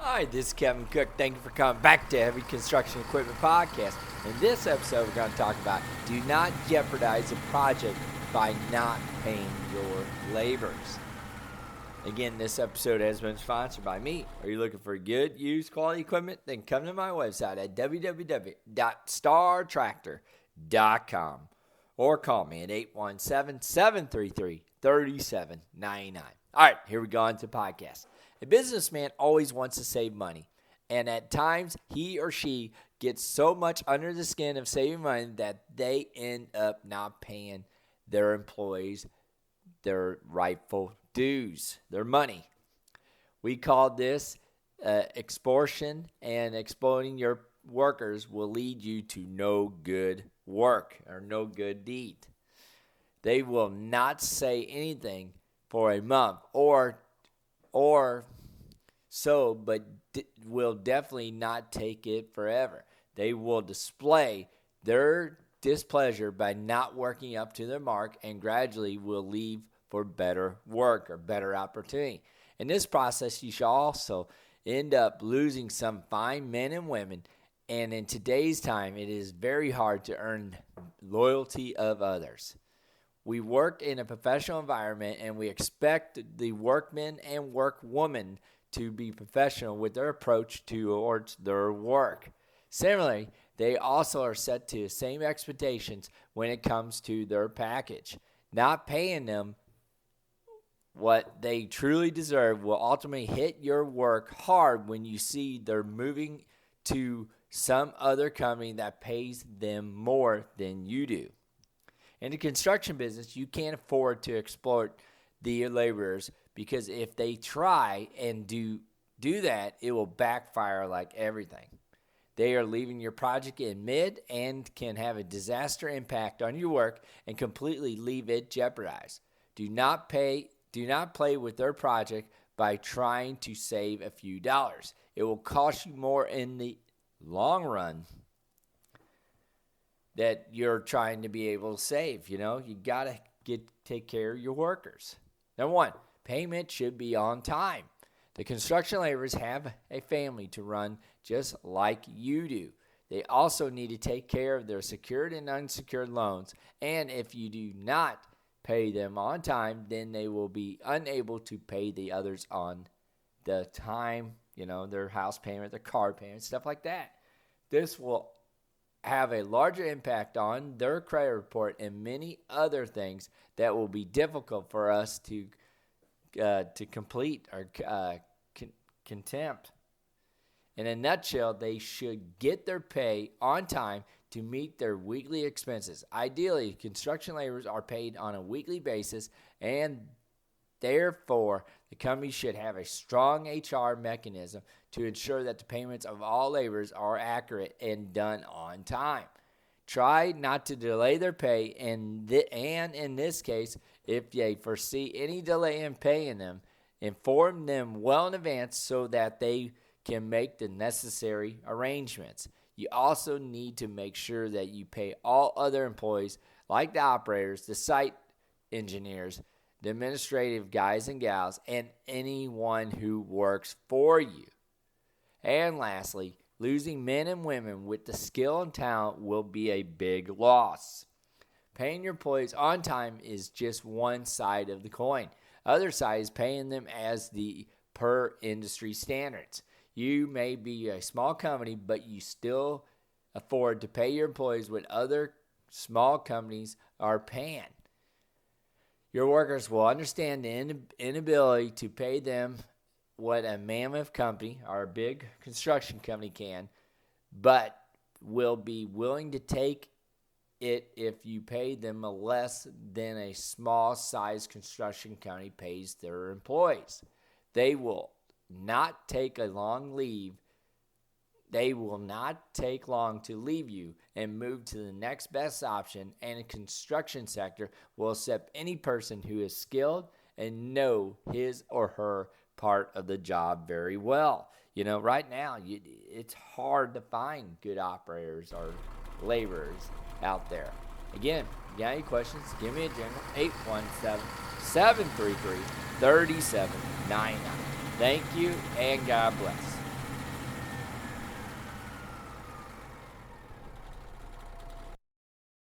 Hi, this is Kevin Cook. Thank you for coming back to Heavy Construction Equipment Podcast. In this episode, we're going to talk about do not jeopardize a project by not paying your laborers. Again, this episode has been sponsored by me. Are you looking for good, used, quality equipment? Then come to my website at www.startractor.com or call me at 817-733-3799. All right, here we go on to the podcast. A businessman always wants to save money, and at times he or she gets so much under the skin of saving money that they end up not paying their employees their rightful dues, their money. We call this extortion, and exploiting your workers will lead you to no good work or no good deed. They will not say anything for a month or so, but will definitely not take it forever. They will display their displeasure by not working up to their mark and gradually will leave for better work or better opportunity. In this process, you shall also end up losing some fine men and women, and in today's time, it is very hard to earn loyalty of others. We work in a professional environment, and we expect the workmen and workwomen to be professional with their approach towards their work. Similarly, they also are set to the same expectations when it comes to their package. Not paying them what they truly deserve will ultimately hit your work hard when you see they're moving to some other company that pays them more than you do. In the construction business, you can't afford to exploit the laborers because if they try and do that, it will backfire like everything. They are leaving your project in mid and can have a disaster impact on your work and completely leave it jeopardized. Do not play with their project by trying to save a few dollars. It will cost you more in the long run that you're trying to be able to save. You got to take care of your workers. Number one, payment should be on time. The construction laborers have a family to run just like you do. They also need to take care of their secured and unsecured loans, and if you do not pay them on time, then they will be unable to pay the others on the time, their house payment, their car payment, stuff like that. This will have a larger impact on their credit report and many other things that will be difficult for us to complete or contempt. In a nutshell, they should get their pay on time to meet their weekly expenses. Ideally, construction laborers are paid on a weekly basis, and therefore, the company should have a strong HR mechanism to ensure that the payments of all laborers are accurate and done on time. Try not to delay their pay, and in this case, if they foresee any delay in paying them, inform them well in advance so that they can make the necessary arrangements. You also need to make sure that you pay all other employees, like the operators, the site engineers, the administrative guys and gals, and anyone who works for you. And lastly, losing men and women with the skill and talent will be a big loss. Paying your employees on time is just one side of the coin. Other side is paying them as the per industry standards. You may be a small company, but you still afford to pay your employees what other small companies are paying. Your workers will understand the inability to pay them what a mammoth company or a big construction company can, but will be willing to take it if you pay them less than a small-sized construction company pays their employees. They will not take long to leave you and move to the next best option, and the construction sector will accept any person who is skilled and know his or her part of the job very well. Right now, it's hard to find good operators or laborers out there. Again, if you got any questions, give me a jingle, 817-733-3799. Thank you, and God bless.